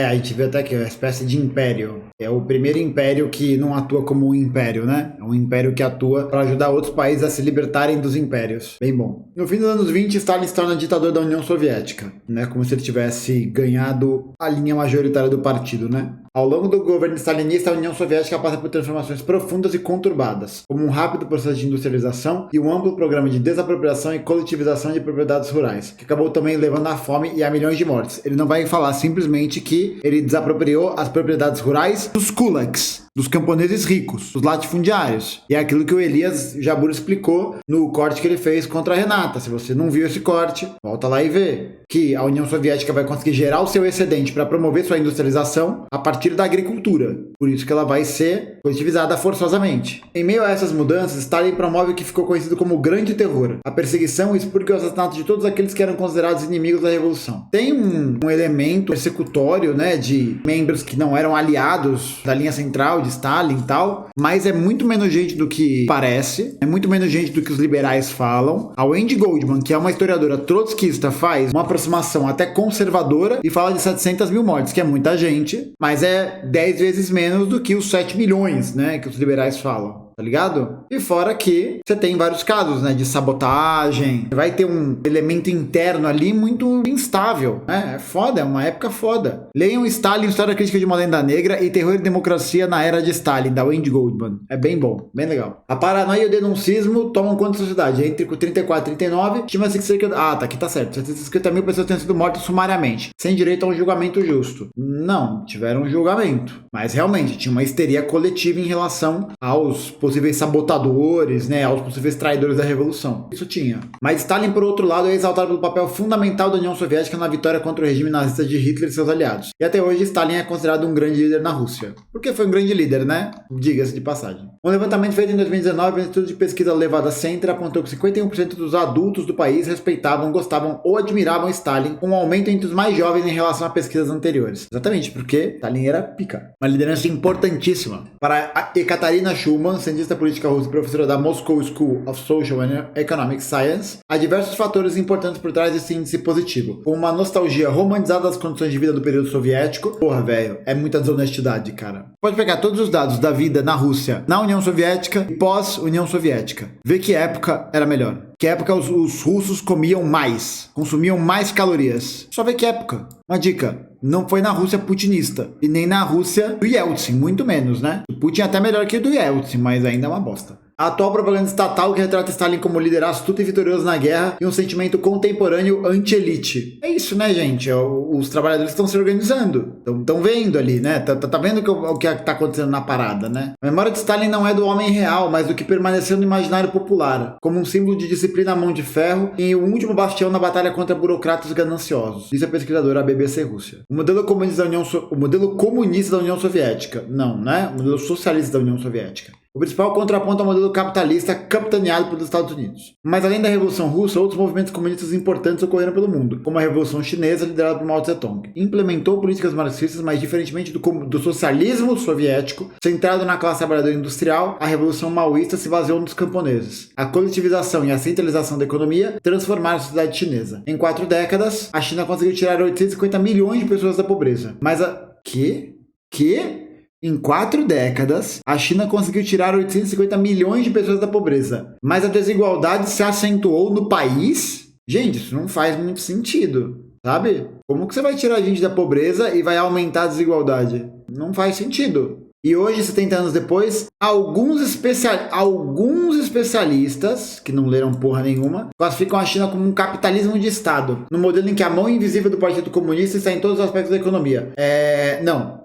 A gente vê até que é uma espécie de império. É o primeiro império que não atua como um império, né? É um império que atua para ajudar outros países a se libertarem dos impérios. Bem bom. No fim dos anos 20, Stalin se torna ditador da União Soviética, né? Como se ele tivesse ganhado a linha majoritária do partido, né? Ao longo do governo stalinista, a União Soviética passa por transformações profundas e conturbadas, como um rápido processo de industrialização e um amplo programa de desapropriação e coletivização de propriedades rurais, que acabou também levando à fome e a milhões de mortes. Ele não vai falar simplesmente que ele desapropriou as propriedades rurais dos kulaks, dos camponeses ricos, dos latifundiários. E é aquilo que o Elias Jabbour explicou no corte que ele fez contra a Renata. Se você não viu esse corte, volta lá e vê que a União Soviética vai conseguir gerar o seu excedente para promover sua industrialização a partir da agricultura. Por isso que ela vai ser coletivizada forçosamente. Em meio a essas mudanças, Stalin promove o que ficou conhecido como o Grande Terror, a perseguição, o expurgo e o assassinato de todos aqueles que eram considerados inimigos da Revolução. Tem um elemento persecutório, né, de membros que não eram aliados da linha central de Stalin e tal, mas é muito menos gente do que parece, é muito menos gente do que os liberais falam. A Wendy Goldman, que é uma historiadora trotskista, faz uma aproximação até conservadora e fala de 700 mil mortes, que é muita gente, mas é 10 vezes menos do que os 7 milhões, né, que os liberais falam. Tá ligado? E fora que você tem vários casos, né, de sabotagem, vai ter um elemento interno ali muito instável, né? É foda, é uma época foda. Leiam Stalin, História Crítica de uma Lenda Negra e Terror e Democracia na Era de Stalin, da Wendy Goldman. É bem bom, bem legal. A paranoia e o denuncismo tomam conta da sociedade. Entre 34 e 39, estima-se que cerca... Ah, tá, aqui tá certo. 750 mil pessoas tenham sido mortas sumariamente, sem direito a um julgamento justo. Não, tiveram um julgamento. Mas realmente, tinha uma histeria coletiva em relação aos possíveis sabotadores, né, aos possíveis traidores da Revolução. Isso tinha. Mas Stalin, por outro lado, é exaltado pelo papel fundamental da União Soviética na vitória contra o regime nazista de Hitler e seus aliados. E até hoje, Stalin é considerado um grande líder na Rússia. Porque foi um grande líder, né? Diga-se de passagem. Um levantamento feito em 2019, o Instituto de Pesquisa Levada Center apontou que 51% dos adultos do país respeitavam, gostavam ou admiravam Stalin, com um aumento entre os mais jovens em relação a pesquisas anteriores. Exatamente, porque Stalin era pica. Uma liderança importantíssima. Para Ekaterina Schumann, cientista política russa e professora da Moscow School of Social and Economic Science, há diversos fatores importantes por trás desse índice positivo, como uma nostalgia romantizada das condições de vida do período soviético. Porra, velho, é muita desonestidade, cara. Pode pegar todos os dados da vida na Rússia, na União Soviética e pós-União Soviética. Vê que época era melhor. Que época os russos comiam mais, consumiam mais calorias. Só vê que época. Uma dica, não foi na Rússia putinista e nem na Rússia do Yeltsin, muito menos, né? O Putin é até melhor que o do Yeltsin, mas ainda é uma bosta. A atual propaganda estatal que retrata Stalin como líder astuto e vitorioso na guerra e um sentimento contemporâneo anti-elite. É isso, né, gente? Os trabalhadores estão se organizando. Estão vendo ali, né? Tá vendo o que tá acontecendo na parada, né? A memória de Stalin não é do homem real, mas do que permaneceu no imaginário popular, como um símbolo de disciplina à mão de ferro e o último bastião na batalha contra burocratas gananciosos. Isso é pesquisadora da BBC Rússia. O modelo comunista da União Soviética. Não, né? O modelo socialista da União Soviética. O principal contraponto ao modelo capitalista capitaneado pelos Estados Unidos. Mas além da Revolução Russa, outros movimentos comunistas importantes ocorreram pelo mundo, como a Revolução Chinesa, liderada por Mao Tse-tung. Implementou políticas marxistas, mas diferentemente do socialismo soviético, centrado na classe trabalhadora industrial, a Revolução Maoísta se baseou nos camponeses. A coletivização e a centralização da economia transformaram a sociedade chinesa. Em 4 décadas, a China conseguiu tirar 850 milhões de pessoas da pobreza. Mas Em 4 décadas, a China conseguiu tirar 850 milhões de pessoas da pobreza. Mas a desigualdade se acentuou no país? Gente, isso não faz muito sentido, sabe? Como que você vai tirar a gente da pobreza e vai aumentar a desigualdade? Não faz sentido. E hoje, 70 anos depois, alguns especialistas, que não leram porra nenhuma, classificam a China como um capitalismo de Estado, no modelo em que a mão invisível do Partido Comunista está em todos os aspectos da economia. Não.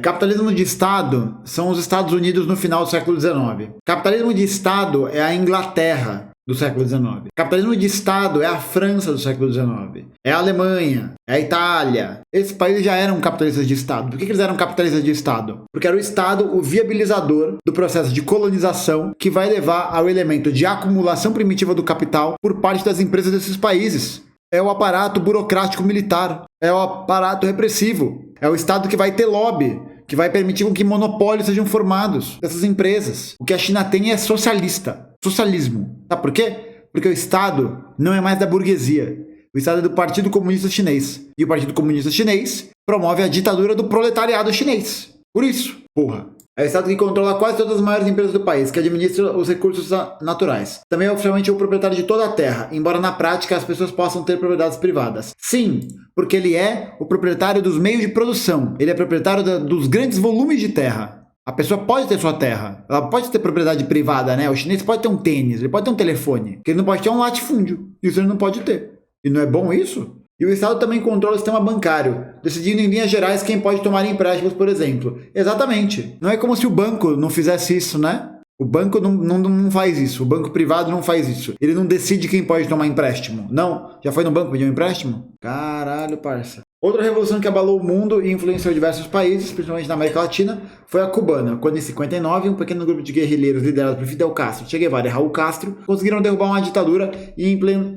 Capitalismo de Estado são os Estados Unidos no final do século XIX. Capitalismo de Estado é a Inglaterra do século XIX. Capitalismo de Estado é a França do século XIX. É a Alemanha, é a Itália. Esses países já eram capitalistas de Estado. Por que eles eram capitalistas de Estado? Porque era o Estado o viabilizador do processo de colonização que vai levar ao elemento de acumulação primitiva do capital por parte das empresas desses países. É o aparato burocrático militar, é o aparato repressivo, é o Estado que vai ter lobby, que vai permitir que monopólios sejam formados dessas empresas. O que a China tem é socialismo. Sabe por quê? Porque o Estado não é mais da burguesia. O Estado é do Partido Comunista Chinês. E o Partido Comunista Chinês promove a ditadura do proletariado chinês. Por isso, porra. É o Estado que controla quase todas as maiores empresas do país, que administra os recursos naturais. Também é oficialmente o proprietário de toda a terra, embora na prática as pessoas possam ter propriedades privadas. Sim, porque ele é o proprietário dos meios de produção. Ele é proprietário dos grandes volumes de terra. A pessoa pode ter sua terra, ela pode ter propriedade privada, né? O chinês pode ter um tênis, ele pode ter um telefone, que ele não pode ter um latifúndio. Isso ele não pode ter. E não é bom isso? E o Estado também controla o sistema bancário, decidindo em linhas gerais quem pode tomar empréstimos, por exemplo. Exatamente. Não é como se o banco não fizesse isso, né? O banco não faz isso. O banco privado não faz isso. Ele não decide quem pode tomar empréstimo. Não. Já foi no banco pedir um empréstimo? Caralho, parça. Outra revolução que abalou o mundo e influenciou diversos países, principalmente na América Latina, foi a cubana, quando em 59 um pequeno grupo de guerrilheiros liderado por Fidel Castro, Che Guevara e Raul Castro conseguiram derrubar uma ditadura e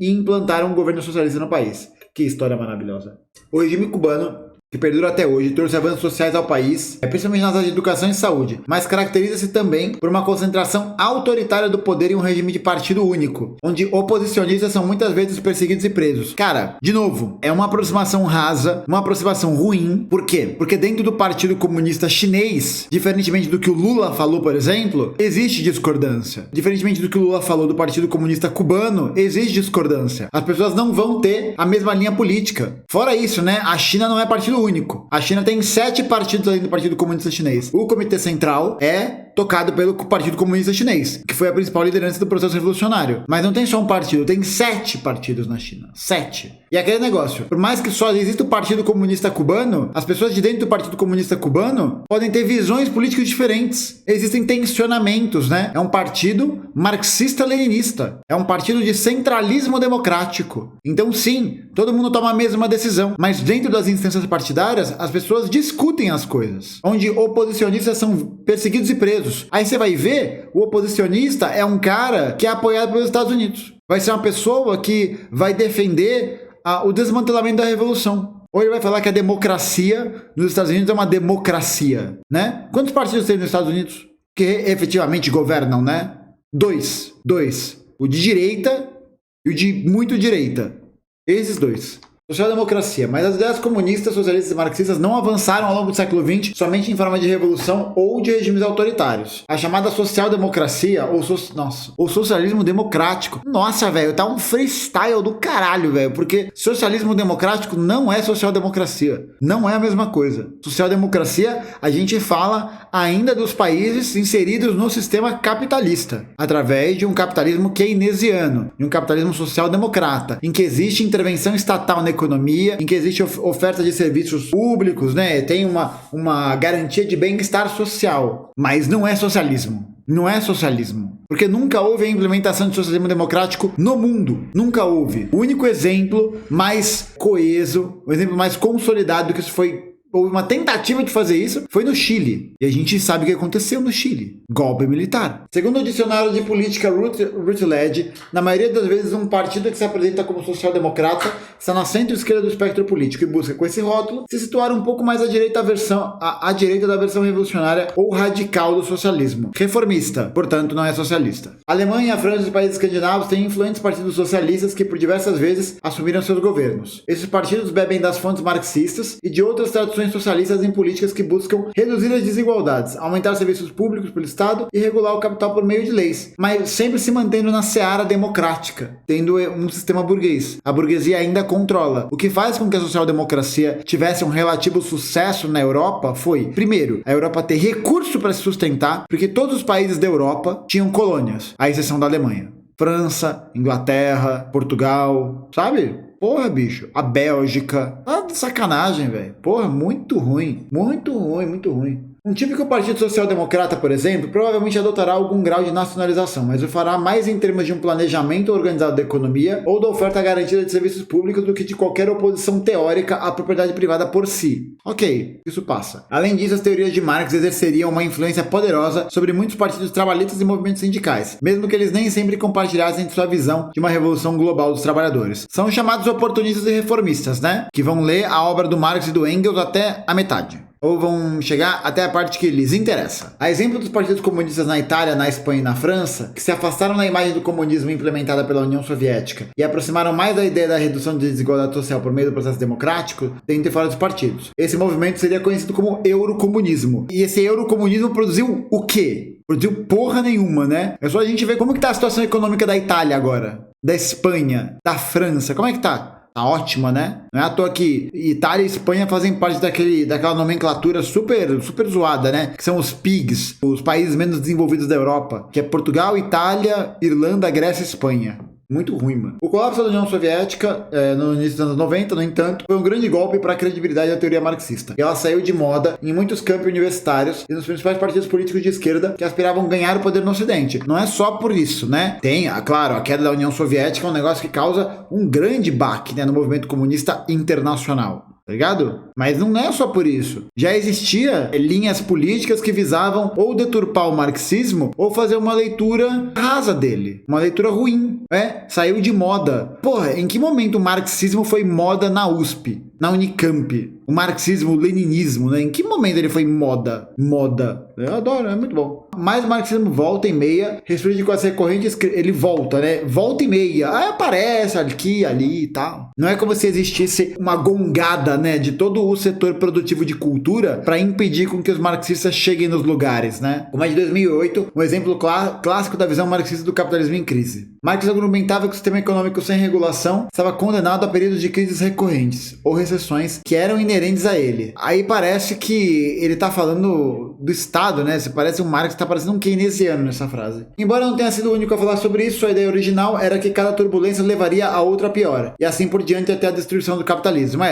implantaram um governo socialista no país. Que história maravilhosa. O regime cubano, que perdura até hoje, trouxe avanços sociais ao país, principalmente nas áreas de educação e saúde, mas caracteriza-se também por uma concentração autoritária do poder em um regime de partido único, onde oposicionistas são muitas vezes perseguidos e presos. Cara, de novo, é uma aproximação rasa, uma aproximação ruim. Por quê? Porque dentro do Partido Comunista Chinês, diferentemente do que o Lula falou, por exemplo, existe discordância. Diferentemente do que o Lula falou do Partido Comunista Cubano, existe discordância. As pessoas não vão ter a mesma linha política. Fora isso, né? A China não é partido único. A China tem 7 partidos além do Partido Comunista Chinês. O Comitê Central é tocado pelo Partido Comunista Chinês, que foi a principal liderança do processo revolucionário. Mas não tem só um partido, tem 7 partidos na China. 7. E aquele negócio, por mais que só exista o Partido Comunista Cubano, as pessoas de dentro do Partido Comunista Cubano podem ter visões políticas diferentes. Existem tensionamentos, né? É um partido marxista-leninista. É um partido de centralismo democrático. Então, sim, todo mundo toma a mesma decisão. Mas dentro das instâncias partidárias, as pessoas discutem as coisas. Onde oposicionistas são perseguidos e presos. Aí você vai ver, o oposicionista é um cara que é apoiado pelos Estados Unidos. Vai ser uma pessoa que vai defender o desmantelamento da revolução. Ou ele vai falar que a democracia nos Estados Unidos é uma democracia, né? Quantos partidos tem nos Estados Unidos que efetivamente governam, né? 2. O de direita e o de muito direita. Esses 2. Social-democracia, mas as ideias comunistas, socialistas e marxistas não avançaram ao longo do século XX somente em forma de revolução ou de regimes autoritários. A chamada social-democracia ou socialismo democrático. Nossa, velho, tá um freestyle do caralho, velho, porque socialismo democrático não é social-democracia. Não é a mesma coisa. Social-democracia, a gente fala ainda dos países inseridos no sistema capitalista, através de um capitalismo keynesiano, de um capitalismo social-democrata, em que existe intervenção estatal na economia, em que existe oferta de serviços públicos, né? Tem uma garantia de bem-estar social, mas não é socialismo. Não é socialismo. Porque nunca houve a implementação de socialismo democrático no mundo. Nunca houve. O único exemplo mais coeso, o exemplo mais consolidado que isso houve uma tentativa de fazer isso, foi no Chile. E a gente sabe o que aconteceu no Chile. Golpe militar. Segundo o dicionário de política Routledge, na maioria das vezes um partido que se apresenta como social-democrata está na centro-esquerda do espectro político e busca, com esse rótulo, se situar um pouco mais à direita da versão revolucionária ou radical do socialismo. Reformista, portanto, não é socialista. A Alemanha, a França e os países escandinavos têm influentes partidos socialistas que por diversas vezes assumiram seus governos. Esses partidos bebem das fontes marxistas e de outras tradições socialistas em políticas que buscam reduzir as desigualdades, aumentar serviços públicos pelo Estado e regular o capital por meio de leis, mas sempre se mantendo na seara democrática, tendo um sistema burguês. A burguesia ainda controla. O que faz com que a social-democracia tivesse um relativo sucesso na Europa foi, primeiro, a Europa ter recurso para se sustentar, porque todos os países da Europa tinham colônias, à exceção da Alemanha. França, Inglaterra, Portugal, sabe? Porra, bicho. A Bélgica. Ah, de sacanagem, velho. Porra, muito ruim. Muito ruim, muito ruim. Um típico partido social-democrata, por exemplo, provavelmente adotará algum grau de nacionalização, mas o fará mais em termos de um planejamento organizado da economia ou da oferta garantida de serviços públicos do que de qualquer oposição teórica à propriedade privada por si. Ok, isso passa. Além disso, as teorias de Marx exerceriam uma influência poderosa sobre muitos partidos trabalhistas e movimentos sindicais, mesmo que eles nem sempre compartilhassem sua visão de uma revolução global dos trabalhadores. São chamados oportunistas e reformistas, né? Que vão ler a obra do Marx e do Engels até a metade. ou vão chegar até a parte que lhes interessa. A exemplo dos partidos comunistas na Itália, na Espanha e na França, que se afastaram da imagem do comunismo implementada pela União Soviética e aproximaram mais da ideia da redução de desigualdade social por meio do processo democrático, dentro e fora dos partidos. Esse movimento seria conhecido como eurocomunismo. E esse eurocomunismo produziu o quê? Produziu porra nenhuma, né? É só a gente ver como que tá a situação econômica da Itália agora, da Espanha, da França. Como é que tá? Tá ótima, né? Não é à toa que Itália e Espanha fazem parte daquela nomenclatura super zoada, né? Que são os PIGs, os países menos desenvolvidos da Europa, que é Portugal, Itália, Irlanda, Grécia e Espanha. Muito ruim, mano. O colapso da União Soviética, no início dos anos 90, no entanto, foi um grande golpe para a credibilidade da teoria marxista. E ela saiu de moda em muitos campos universitários e nos principais partidos políticos de esquerda que aspiravam ganhar o poder no Ocidente. Não é só por isso, né? Tem, claro, a queda da União Soviética é um negócio que causa um grande baque, né, no movimento comunista internacional. Tá ligado? Mas não é só por isso. Já existia linhas políticas que visavam ou deturpar o marxismo ou fazer uma leitura rasa dele. Uma leitura ruim. Saiu de moda. Porra, em que momento o marxismo foi moda na USP? Na Unicamp? O marxismo, o leninismo, né? Em que momento ele foi moda? Moda. Eu adoro, é muito bom. Mas o marxismo volta e meia, ressurge com as recorrentes, ele volta, né? Volta e meia. Aí aparece aqui, ali e tal. Não é como se existisse uma gongada, né? De todo o setor produtivo de cultura para impedir com que os marxistas cheguem nos lugares, né? Como é de 2008, um exemplo clássico da visão marxista do capitalismo em crise. Marx argumentava que o sistema econômico sem regulação estava condenado a períodos de crises recorrentes, ou recessões, que eram inerentes a ele. Aí parece que ele tá falando do Estado, né? Se parece um Marx, tá parecendo um keynesiano nessa frase. Embora não tenha sido o único a falar sobre isso, a ideia original era que cada turbulência levaria a outra pior, e assim por diante até a destruição do capitalismo.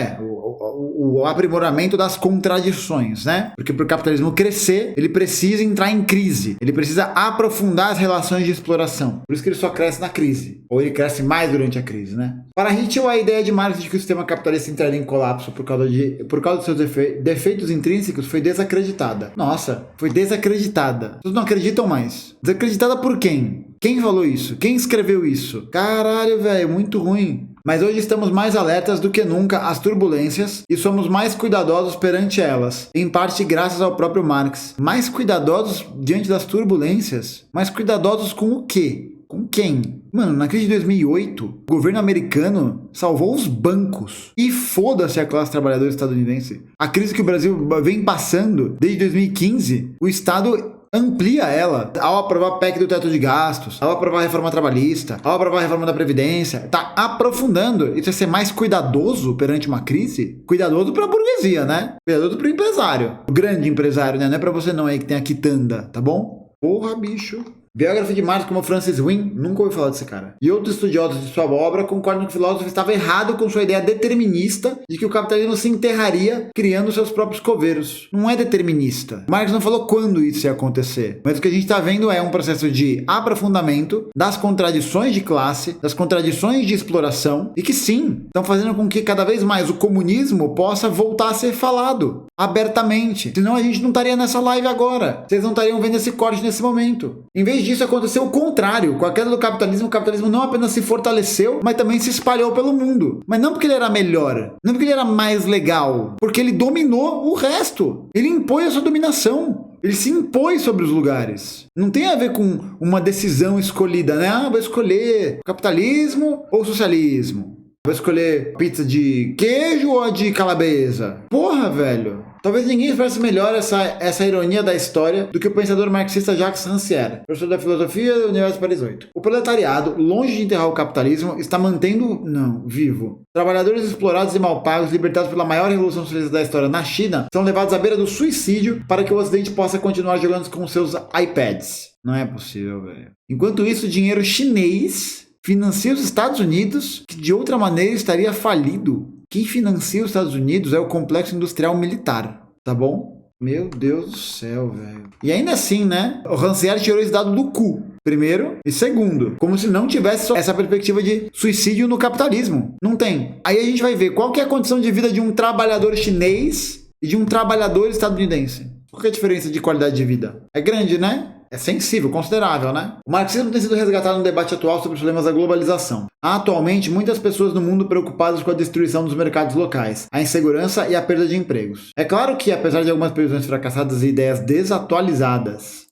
O aprimoramento das contradições, né? Porque para o capitalismo crescer, ele precisa entrar em crise. Ele precisa aprofundar as relações de exploração. Por isso que ele só cresce na crise. Ou ele cresce mais durante a crise, né? Para Hitchell, a ideia de Marx de que o sistema capitalista entraria em colapso por causa dos seus defeitos intrínsecos foi desacreditada. Nossa, foi desacreditada. Vocês não acreditam mais. Desacreditada por quem? Quem falou isso? Quem escreveu isso? Caralho, velho, muito ruim. Mas hoje estamos mais alertas do que nunca às turbulências e somos mais cuidadosos perante elas, em parte graças ao próprio Marx. Mais cuidadosos diante das turbulências? Mais cuidadosos com o quê? Com quem? Mano, na crise de 2008, o governo americano salvou os bancos. E foda-se a classe trabalhadora estadunidense. A crise que o Brasil vem passando desde 2015, o Estado amplia ela ao aprovar a PEC do teto de gastos, ao aprovar a reforma trabalhista, ao aprovar a reforma da Previdência. Tá aprofundando. Isso é ser mais cuidadoso perante uma crise? Cuidadoso pra burguesia, né? Cuidadoso pro empresário. O grande empresário, né? Não é pra você não aí que tem a quitanda, tá bom? Porra, bicho. Biógrafo de Marx como Francis Wynne, nunca ouviu falar desse cara. E outros estudiosos de sua obra concordam que o filósofo estava errado com sua ideia determinista de que o capitalismo se enterraria criando seus próprios coveiros. Não é determinista. Marx não falou quando isso ia acontecer. Mas o que a gente está vendo é um processo de aprofundamento das contradições de classe, das contradições de exploração, e que sim, estão fazendo com que cada vez mais o comunismo possa voltar a ser falado abertamente. Senão a gente não estaria nessa live agora. Vocês não estariam vendo esse corte nesse momento. Em vez disso, aconteceu o contrário. Com a queda do capitalismo, o capitalismo não apenas se fortaleceu, mas também se espalhou pelo mundo. Mas não porque ele era melhor, não porque ele era mais legal, porque ele dominou o resto. Ele impôs a sua dominação. Ele se impôs sobre os lugares. Não tem a ver com uma decisão escolhida, né? Ah, vou escolher capitalismo ou socialismo. Vou escolher pizza de queijo ou de calabresa? Porra, velho. Talvez ninguém expresse melhor essa ironia da história do que o pensador marxista Jacques Rancière, professor da filosofia da Universidade de Paris 8. O proletariado, longe de enterrar o capitalismo, está mantendo, vivo. Trabalhadores explorados e mal pagos, libertados pela maior revolução socialista da história na China, são levados à beira do suicídio para que o Ocidente possa continuar jogando com seus iPads. Não é possível, velho. Enquanto isso, o dinheiro chinês financia os Estados Unidos, que de outra maneira estaria falido. Quem financia os Estados Unidos é o complexo industrial militar, tá bom? Meu Deus do céu, velho. E ainda assim, né? O Rancière tirou esse dado do cu, primeiro. E segundo, como se não tivesse só essa perspectiva de suicídio no capitalismo. Não tem. Aí a gente vai ver qual que é a condição de vida de um trabalhador chinês e de um trabalhador estadunidense. Qual que é a diferença de qualidade de vida? É grande, né? é sensível, considerável, né? O marxismo tem sido resgatado no debate atual sobre os problemas da globalização. Há atualmente muitas pessoas no mundo preocupadas com a destruição dos mercados locais, a insegurança e a perda de empregos. É claro que, apesar de algumas previsões fracassadas e ideias desatualizadas...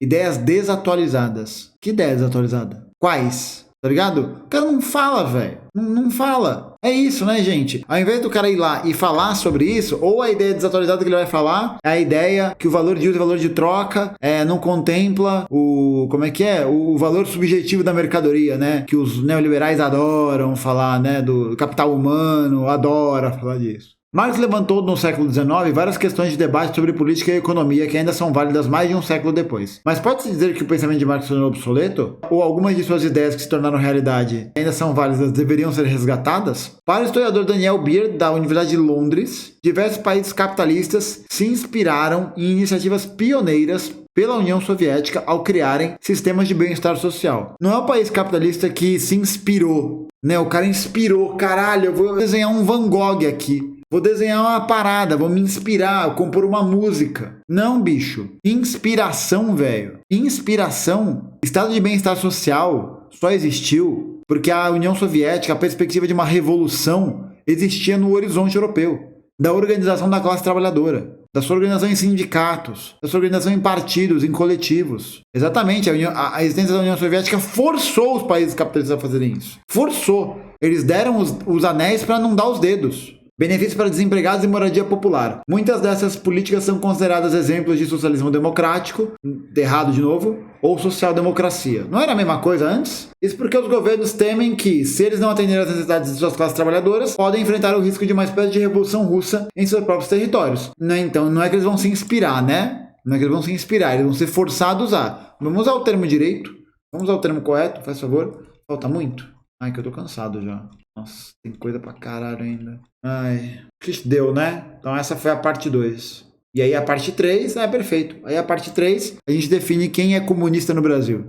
Que ideia desatualizada? Quais? Tá ligado? O cara não fala, velho. Não fala. É isso, né, gente? Ao invés do cara ir lá e falar sobre isso, ou a ideia desatualizada que ele vai falar é a ideia que o valor de uso e o valor de troca não contempla o... Como é que é? O valor subjetivo da mercadoria, né? Que os neoliberais adoram falar, né? Do capital humano, adora falar disso. Marx levantou no século XIX várias questões de debate sobre política e economia que ainda são válidas mais de um século depois. Mas pode-se dizer que o pensamento de Marx se tornou obsoleto? Ou algumas de suas ideias que se tornaram realidade ainda são válidas deveriam ser resgatadas? Para o historiador Daniel Beard, da Universidade de Londres, diversos países capitalistas se inspiraram em iniciativas pioneiras pela União Soviética ao criarem sistemas de bem-estar social. Não é o país capitalista que se inspirou, né? O cara inspirou, caralho, eu vou desenhar um Van Gogh aqui. Vou desenhar uma parada, vou me inspirar, compor uma música. Não, bicho. Inspiração, velho. Inspiração. Estado de bem-estar social só existiu porque a União Soviética, a perspectiva de uma revolução, existia no horizonte europeu. Da organização da classe trabalhadora. Da sua organização em sindicatos. Da sua organização em partidos, em coletivos. Exatamente. A existência da União Soviética forçou os países capitalistas a fazerem isso. Forçou. Eles deram os anéis para não dar os dedos. Benefícios para desempregados e moradia popular. Muitas dessas políticas são consideradas exemplos de socialismo democrático, errado de novo, ou social-democracia. Não era a mesma coisa antes? Isso porque os governos temem que, se eles não atenderem às necessidades de suas classes trabalhadoras, podem enfrentar o risco de uma espécie de revolução russa em seus próprios territórios. Então, não é que eles vão se inspirar, né? Não é que eles vão se inspirar, eles vão ser forçados a... Vamos usar o termo direito? Vamos usar o termo correto, faz favor? Falta muito? Ai, que eu tô cansado já. Nossa, tem coisa pra caralho ainda. Ai, que deu, né? Então essa foi a parte 2. E aí a parte 3, perfeito. Aí a parte 3, a gente define quem é comunista no Brasil.